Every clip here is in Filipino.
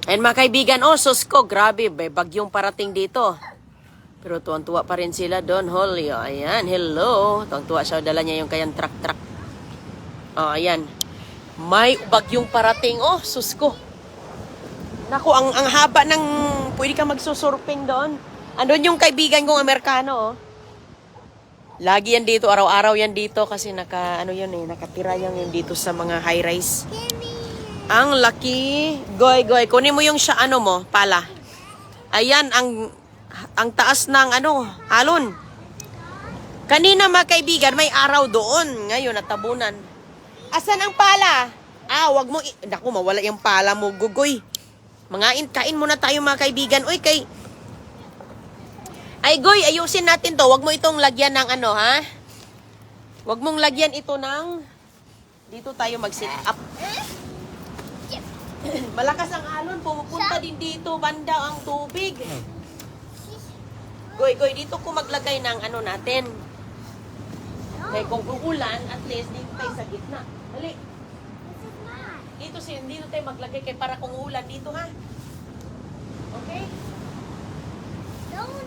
Ayan mga kaibigan, oh sus ko, grabe, may bagyong parating dito. Pero tuwang-tuwa pa rin sila doon, Holly. Ayan, hello. Tuwang-tuwa siya, dala niya yung kayang truck. Oh, ayan. May bagyong parating, oh sus ko. Naku, ang haba ng, pwede ka magsusurfing doon. Andun yung kaibigan kong Amerikano, oh. Lagi yan dito, araw-araw yan dito kasi nakatira yan dito sa mga high-rise. Ang laki. Goy, kunin mo yung pala. Ayan, ang taas ng halon. Kanina mga kaibigan, may araw doon. Ngayon, natabunan. Asan ang pala? Wag mo, naku, mawala yung pala mo, gugoy. Kain muna tayo mga kaibigan. Uy, Ay, Goy, ayusin natin to. Wag mo itong lagyan ng ha? Wag mong lagyan ito ng, dito tayo mag-sit up. Malakas ang alon, pumupunta din dito, banda ang tubig. Goy, dito ko maglagay ng natin. Kaya kung uulan, at least dito tayo sa gitna. Dali. Dito tayo maglagay kaya para kung uulan dito, ha? Okay? Don't.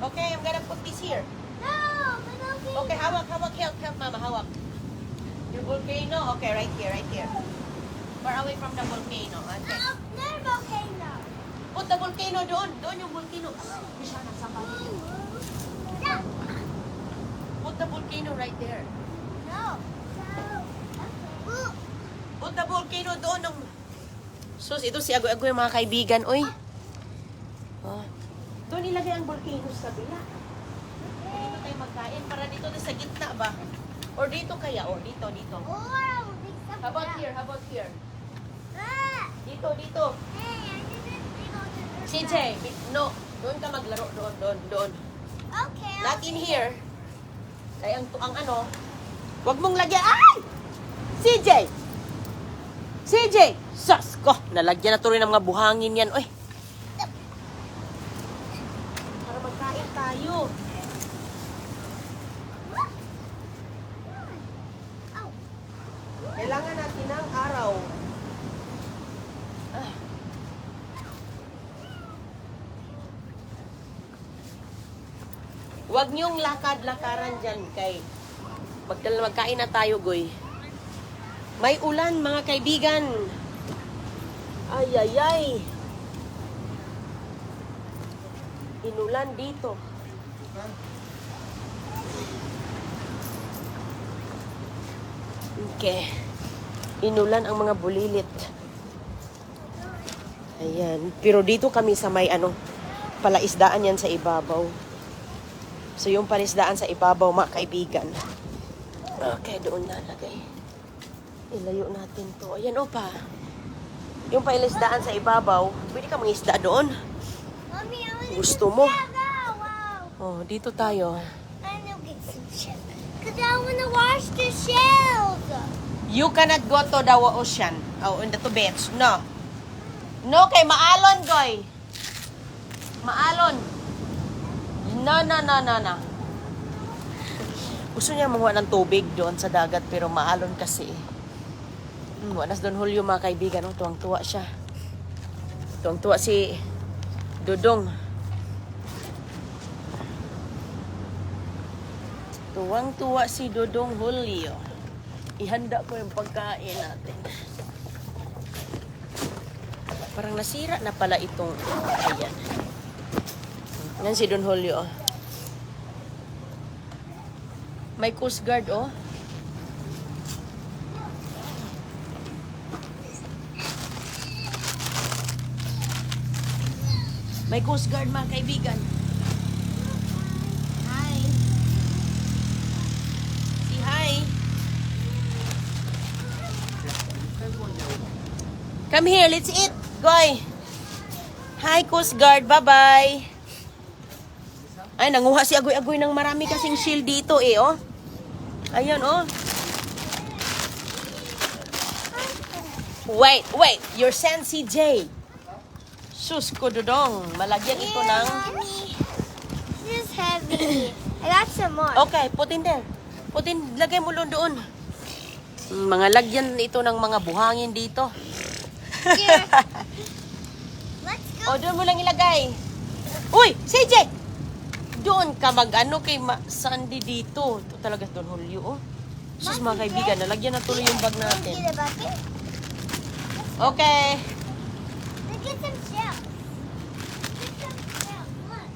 Okay, I'm gonna put this here. No, Okay, hawak, help, mama, hawak. Your volcano, okay, right here. Far away from the volcano. Okay. There's a volcano. Put the volcano doon yung volcano. Put the volcano right there. No. Put the volcano doon. Sus, ito si Agoy yung mga kaibigan, oy. Oh. Doon ilagay ang volcano sa kabila. Dito tayo magkain para dito na sa gitna ba? Or dito kaya? Or dito. How about here? Dito. CJ, no. Doon ka maglaro. Doon. Okay. Not in here. Kaya ang wag mong lagyan. Ay! CJ! Sus ko! Nalagyan na tuloy ng mga buhangin yan. Oy! Para magkain tayo. Kailangan natin ng araw. Huwag niyong lakad-lakaran dyan kay magkain na tayo, Goy. May ulan, mga kaibigan. Ay. Inulan dito. Okay. Inulan ang mga bulilit. Ayan. Pero dito kami sa may palaisdaan yan sa ibabaw. So yung palaisdaan sa ibabaw, mga kaibigan. Okay, doon nalagay. Ilayo natin to. Ayan pa. Yung palaisdaan sa ibabaw, pwede ka mangisda doon. Mommy, Gusto mo? Wow. Dito tayo. I know get some shells. Because I want to wash the shells. You cannot go to the ocean. In the beach. No. No, kay maalon, Goy. Maalon. No. Gusto niya manguha ng tubig doon sa dagat pero maalon kasi. Wanas doon Julio, mga kaibigan. Tuwang-tuwa siya. Tuwang-tuwa si Dudong. Tuwang-tuwa si Dudong Julio. Ihanda ko yung pagkain natin. Parang nasira na pala itong ayan. Yan si Don Julio. May Coast Guard, May Coast Guard, mga kaibigan. Hi. Say hi. Come here, let's eat. Goy. Hi, Coast Guard. Bye-bye. Ay, nanguha si Agoy-Agoy ng marami kasing shield dito Ayun, Wait. You're sent CJ. Sus ko, Dudong. Malagyan ito ng... Mommy. This is heavy. I got some more. Okay, put in there. Lagay mo doon. Mga lagyan ito ng mga buhangin dito. Here. O, doon mo lang ilagay. Uy, CJ! Doon ka mag-ano kay Sandy dito. Ito talaga doon, Julio. Oh. Sus, mga kaibigan, nalagyan na tuloy yung bag natin. Get a bucket. Okay. Let's get some shells. Get some shells. Look.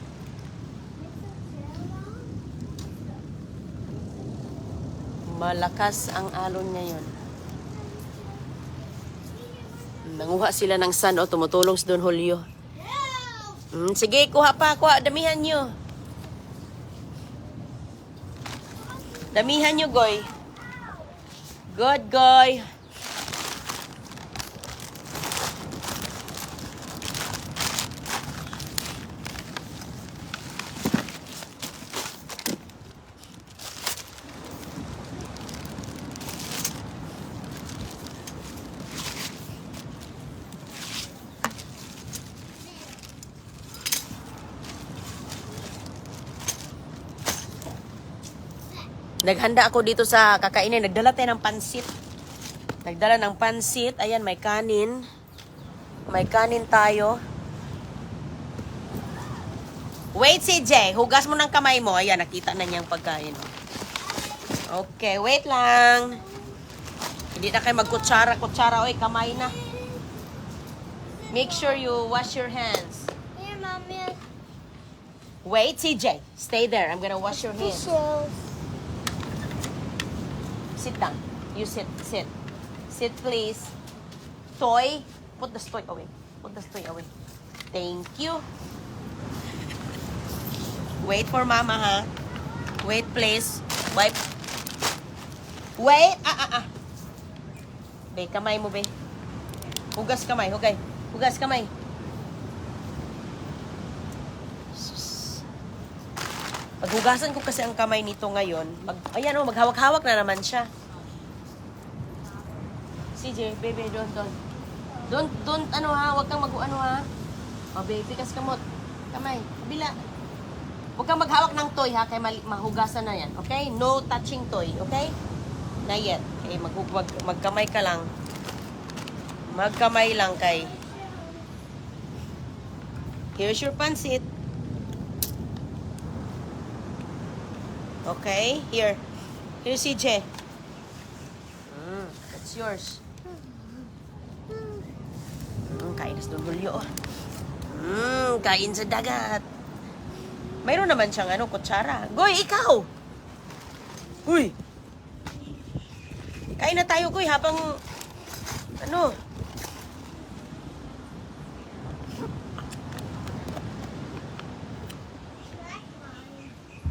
Get some shells. Malakas ang alon ngayon. Nanguha sila ng sun o tumutulong sa Don Julio. Sige, kuha pa. Kuha, damihan nyo. Damihan nyo, Goy. Good, Goy. Naghanda ako dito sa kakainin. Nagdala tayo ng pansit. Nagdala ng pansit. Ayan, may kanin. May kanin tayo. Wait, CJ. Hugas mo ng kamay mo. Ayan, nakita na niyang pagkain. Okay, wait lang. Hindi na kayo magkutsara-kutsara. Oy, kamay na. Make sure you wash your hands. Here, Mommy. Wait, CJ. Stay there. I'm gonna wash your hands. Shells. Sit down. You sit. Sit, please. Toy. Put the toy away. Put the toy away. Thank you. Wait for mama, ha? Wait, please. Wipe. Wait. Be, kamay mo, be. Hugas kamay. Hugay. Hugas kamay. Paghugasan ko kasi ang kamay nito ngayon, ayan o, maghawak-hawak na naman siya. CJ, baby, don't, ano ha, huwag kang ano ha. O, baby, kas kamot. Kamay, kabila. Huwag kang maghawak ng toy ha, kaya mahugasan na yan, okay? No touching toy, okay? Not yet. Okay, magkamay ka lang. Magkamay lang kay. Here's your pansit. Okay, here. Here's CJ. That's yours. Kain sa Don Julio. Kain sa dagat. Mayroon naman siyang kutsara. Goy, ikaw! Uy! Kain na tayo, Goy, habang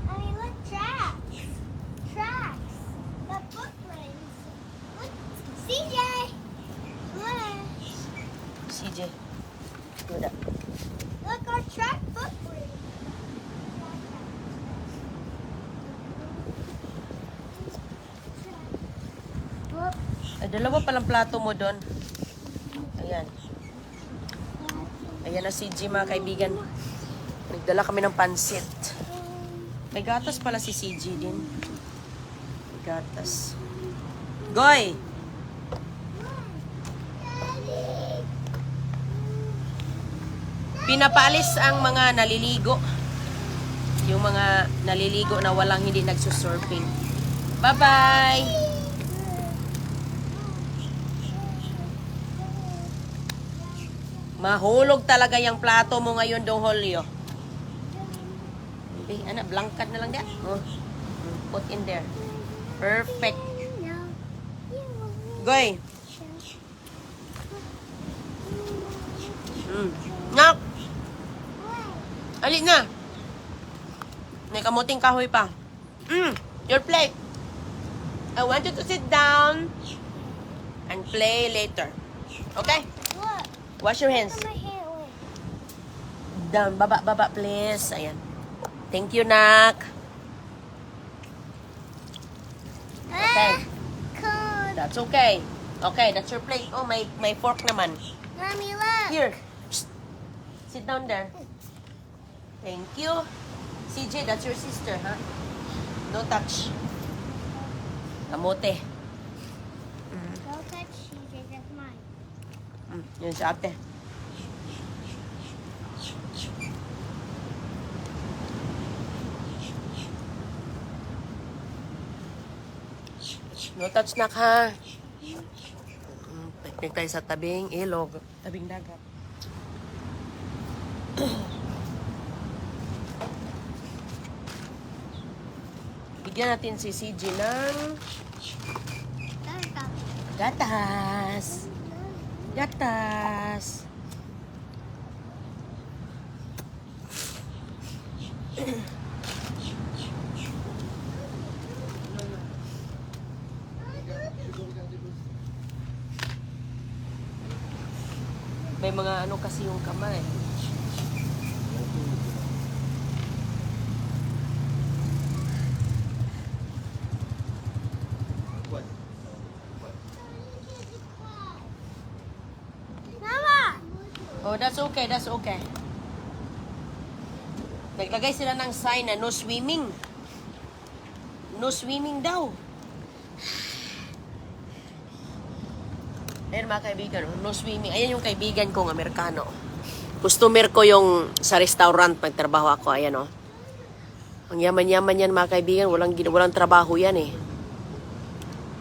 Mommy, look, tracks. Tracks. The footprints. Look, CJ. Look. CJ. Good. Look, our track footprints. Look. Ay, dalawa palang plato mo doon. Ayan. Ayan na CJ, mga kaibigan. Nagdala kami ng pansit. May gatas pala si CJ din. May gatas. Goy! Pinapalis ang mga naliligo. Yung mga naliligo na walang hindi nagsusurfing. Bye-bye! Mahulog talaga yung plato mo ngayon, Don Julio. Blankad na lang yan. Oh. Put in there. Perfect. Goy. Nak! Ali na. May kamuting kahoy pa. Your plate. I want you to sit down and play later. Okay? Look. Wash your hands. Look at my hair. Down. Baba, please. Ayan. Thank you, Nak. Okay. Cold. That's okay. Okay, that's your plate. Oh, may fork naman. Mommy, look. Here. Psst. Sit down there. Thank you. CJ, that's your sister, huh? No touch. Kamote. Don't touch CJ, that's mine. Yun sa ate. No touch nak ha. Picnic tayo sa tabing ilog. Tabing dagat. Bigyan natin si CJ ng gatas. Gatas. May mga ano kasi yung kamay. Mama! Oh, that's okay, that's okay. Naglagay sila ng sign na no swimming. No swimming daw. Ayan mga kaibigan, oh, no swimming. Ayan yung kaibigan kong Amerikano. Customer ko yung sa restaurant magtrabaho ako. Ayan oh. Ang yaman-yaman yan mga kaibigan. Walang trabaho yan eh.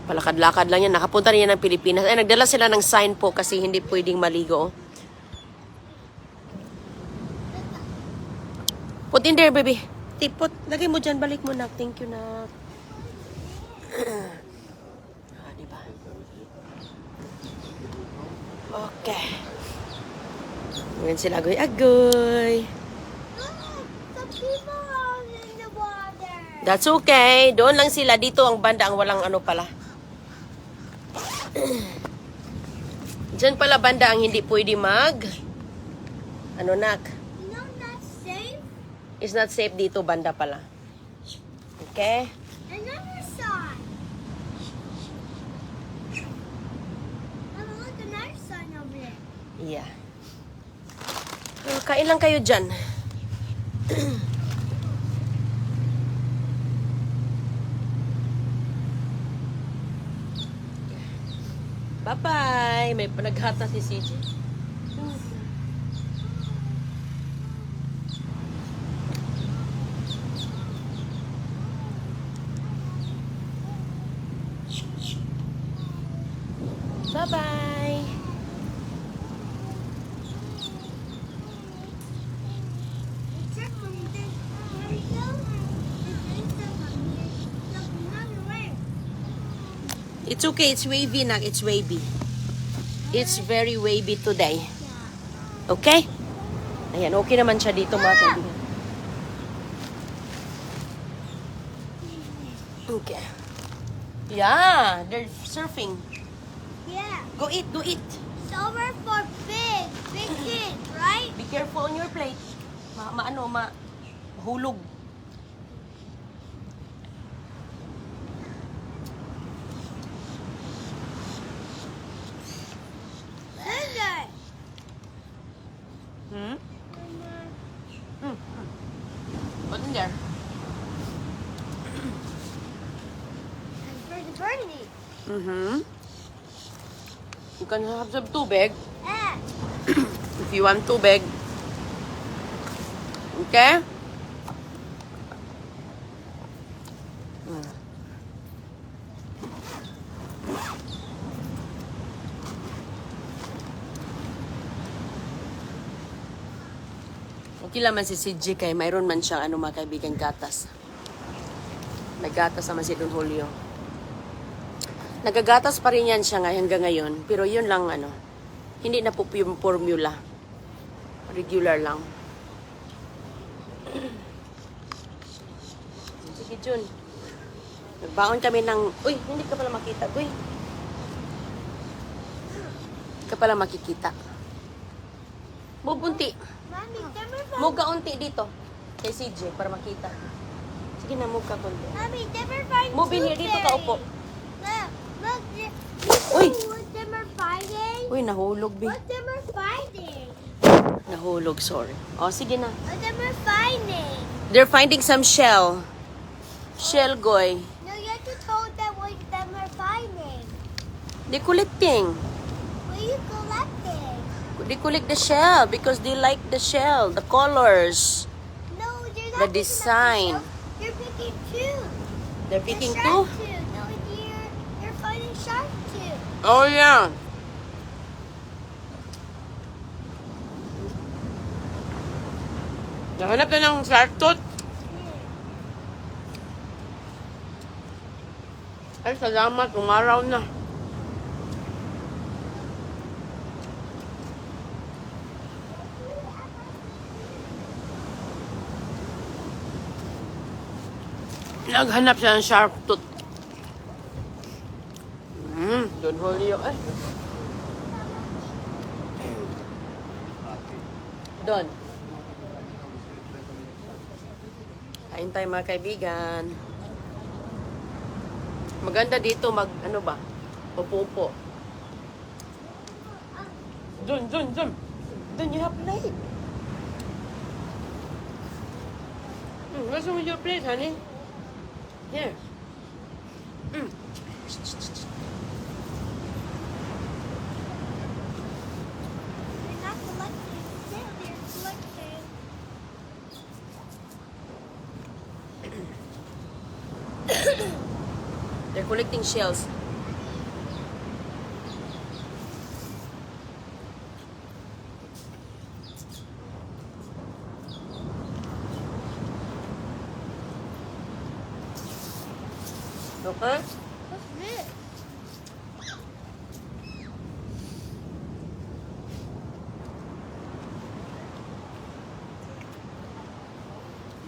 Palakad-lakad lang yan. Nakapunta rin yan ng Pilipinas. Ay, nagdala sila ng sign po kasi hindi pwedeng maligo. Put in there, baby. Tipot. Lagay mo dyan. Balik mo, nak. Thank you, nak. Diba? Okay. Ngayon sila agoy-agoy. The people are in the water. That's okay. Doon lang sila. Dito ang banda ang walang ano pala. Diyan pala banda ang hindi pwede mag ano nak. You know that's safe? It's not safe dito banda pala. Okay? Another sign. Mama, look, another sign over there. Yeah. Kain lang kayo dyan. Bye-bye. May panaghata si CJ. Bye-bye. It's okay. It's wavy, nak. It's wavy. It's very wavy today. Okay? Ayan, okay naman siya dito, mga kaibigan. Okay. Yeah, they're surfing. Yeah. Go eat, go eat. Silver for big kids, right? Be careful on your plate. Hulog. Scissors. Hmm? Put in there. And for the birdie. Mm-hmm. You can have some tubig Eh. if you want tubig. Okay? Okay lang man si CJ kay mayroon man siyang mga kaibigan gatas. May gatas naman si Don Julio. Nagagatas pa rin yan siya hanggang ngayon. Pero yun lang hindi na po yung formula. Regular lang. Sige, Jun. Nagbaon kami ng... Uy, hindi ka pala makita. Uy. Hindi ka pala makikita. Mubunti. Mommy, never Move ka unti dito. Kay CJ para makita. Sige na, move ka kunti. Mommy, never find Move in here. Dito ka upo. Look, Uy! what them are fighting? Uy, nahulog, Bi. What them are fighting? Nahulog, sorry. O, sige na. What them are fighting? They're finding some shell. Shell, Goy. No, you have to tell them what them are fighting. They're collecting. What are you collecting? They collect the shell because they like the shell, the colors, No, you're the not picking up design. the shell. You're picking two. They're picking You're two. trying to. No, you're Oh, yeah. Nahanap na ng shark tooth. Ay, salamat. Umaraw na. Naghanap siya ng shark tooth. Don Julio. Ay. Don. Kain tayo mga kaibigan. Maganda dito ano ba? Upo-upo. Don. Don, you have plate. What's wrong with your plate, honey? Here. They're not collecting. They're collecting. They're collecting shells. Okay? What's this?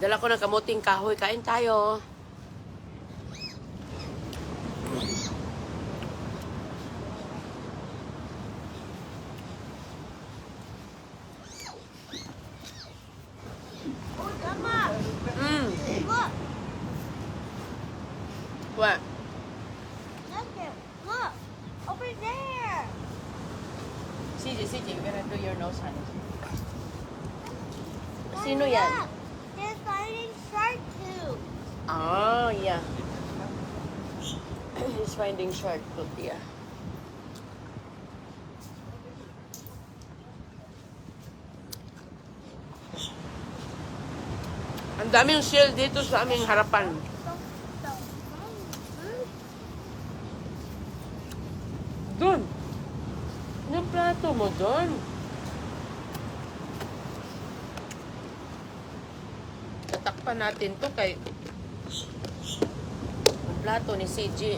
Dala ko ng kamuting kahoy. Kain tayo. Oh, Grandma. Look. What? Nothing. Look. Over there. CJ, you're gonna do your nose, honey. Sino Look. yan? They're finding shark tooth. Oh, yeah. He's finding shark tooth, yeah. Ang daming shell dito sa aming harapan. Doon. Yung plato mo doon. Tatakpan natin to kay yung plato ni CJ.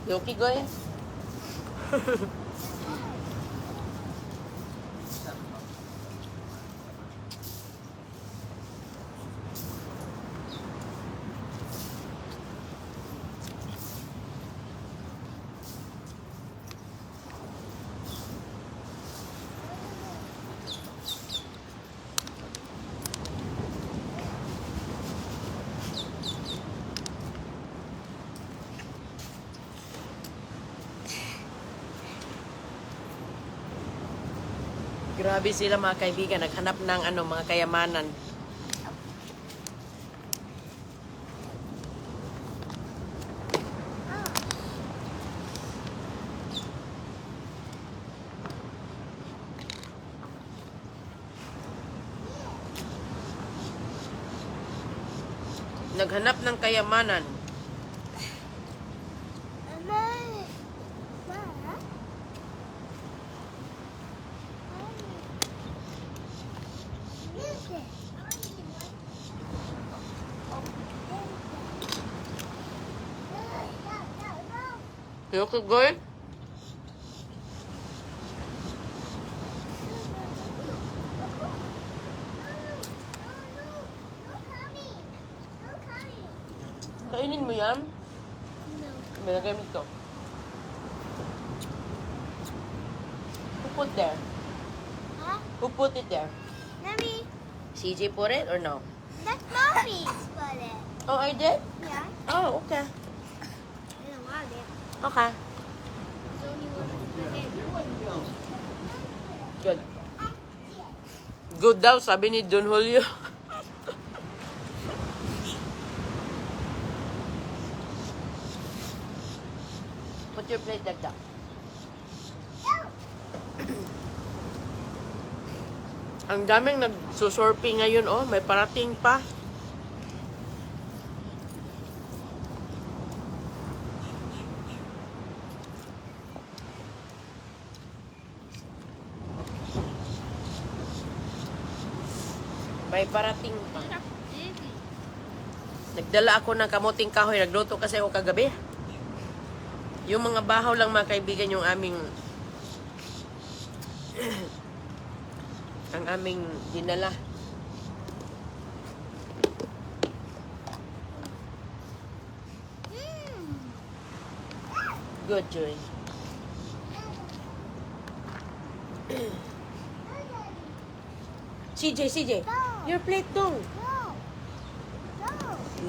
You okay, Goy? Grabe sila mga kaibigan, naghanap ng mga kayamanan. Naghanap ng kayamanan. You okay, Goy? Kainin mo yan? May lagay mo ito. Who put there? Huh? Who put it there? Mommy, CJ put it or no? that's Mommy's put it. Oh, I did? Yeah. Oh, okay. I don't want it. Okay. It's the only one that's put it. Good. Good daw, sabi ni Don Julio. Put your plate like that. Ang daming nagsusurfing ngayon, oh. May parating pa. May parating pa. Nagdala ako ng kamuting kahoy. Nagluto kasi ako kagabi. Yung mga bahaw lang mga kaibigan yung aming ang aming dinala. Good, Joy. CJ, your plate dong. No. No.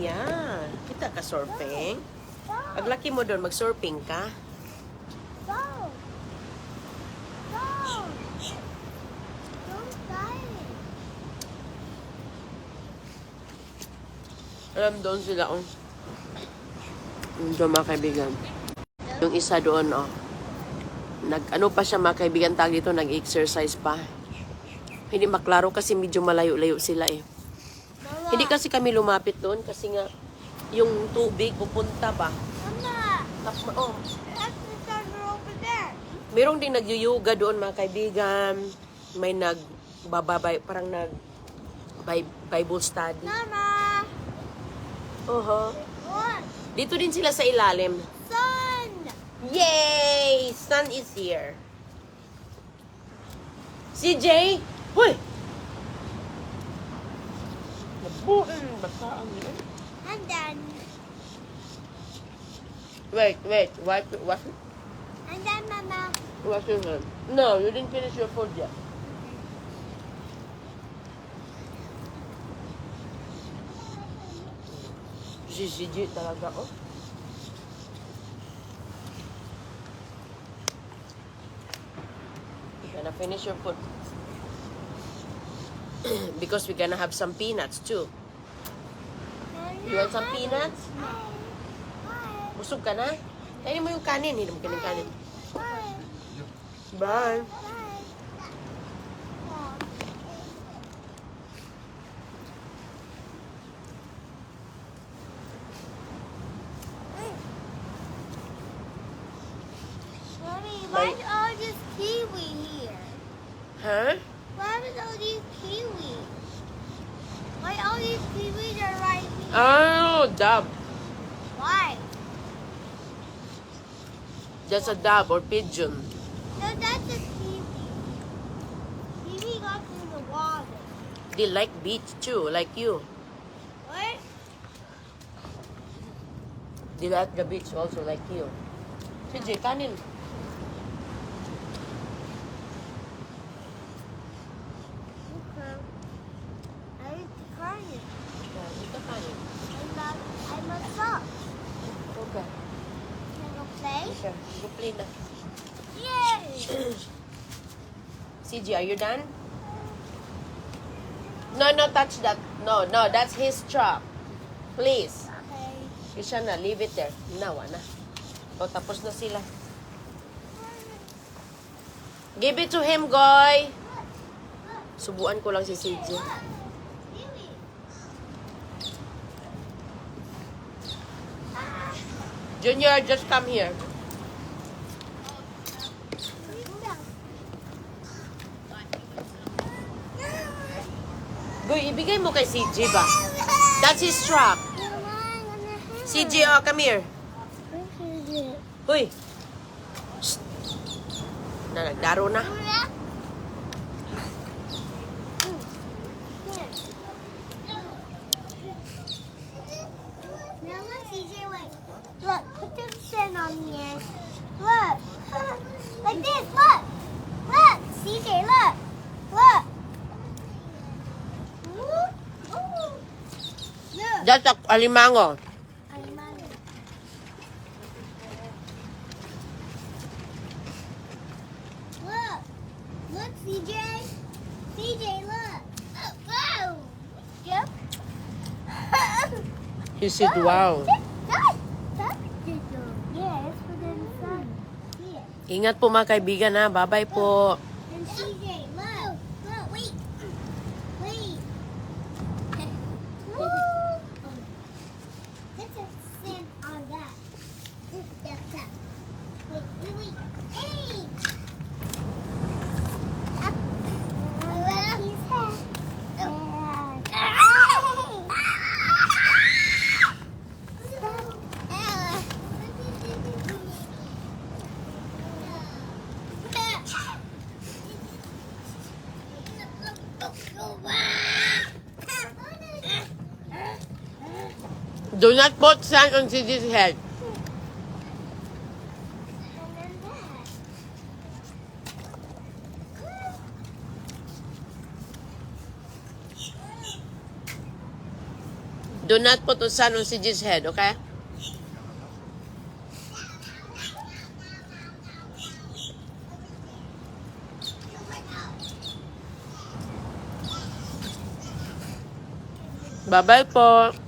Yeah, kita ka surfing. No. Paglaki mo doon, mag-surfing ka. No. No. Don't die. Alam doon sila, oh. Doon mga kaibigan. Yung isa doon, oh. Ano pa siya mga kaibigan, tag dito, nag-exercise pa. Hindi maklaro kasi medyo malayo-layo sila eh. Mama. Hindi kasi kami lumapit doon kasi nga yung tubig pupunta pa. Mama. Oh, That's the thunder over there. merong din nagyuyuga doon mga kaibigan. May nagbababay, parang Bible study. Mama. What? Dito din sila sa ilalim. Sun. Yay! Sun is here. CJ! Hoy! Nabuin, basta ang yun. I'm done. Wait. What? I'm done, Mama. What's your hand? No, you didn't finish your food yet. Si CJ talaga, oh. You gonna finish your food. Because we're gonna have some peanuts too. You want some peanuts? Busog ka na? Kainin mo yung kanin. Hindi mo kanin kanin. Bye. Mommy, Bye. why's all this kiwi here? Huh? Why is all these kiwi? Why all these kiwis are right here? Oh, dove. Why? That's a dove or pigeon. No, that's a kiwi. Kiwi got in the water. They like beach too, like you. What? They like the beach also, like you. CJ, kanin. Okay. I need to cry it. Dito kanin. I'm a sock. Okay. Can I go play? Sure. Go play na. Yay! CJ, are you done? No, touch that. No, that's his truck. Please. Okay. Krishana, leave it there. Nawa na. O, tapos na sila. Give it to him, Goy. Subuan ko lang si CJ. Kiwi. Junior, just come here. Goy, ibigay mo kay CJ ba? That's his truck. CJ, oh, come here. Uy. Shh. Nagdaro na. Look, put the fin on here. Look. Like this, look. Look, CJ, look. Look. Look. That's a alimango. Look. Look, CJ. CJ, look. Wow. Yep. He said, wow. Yeah, it's for the sun. Here. Ingat po mga kaibigan ha. Bye-bye po. And CJ, look. Look, wait. Do not put sand on CJ's head. And then that. Do not put sand on CJ's head, okay? Bye-bye po.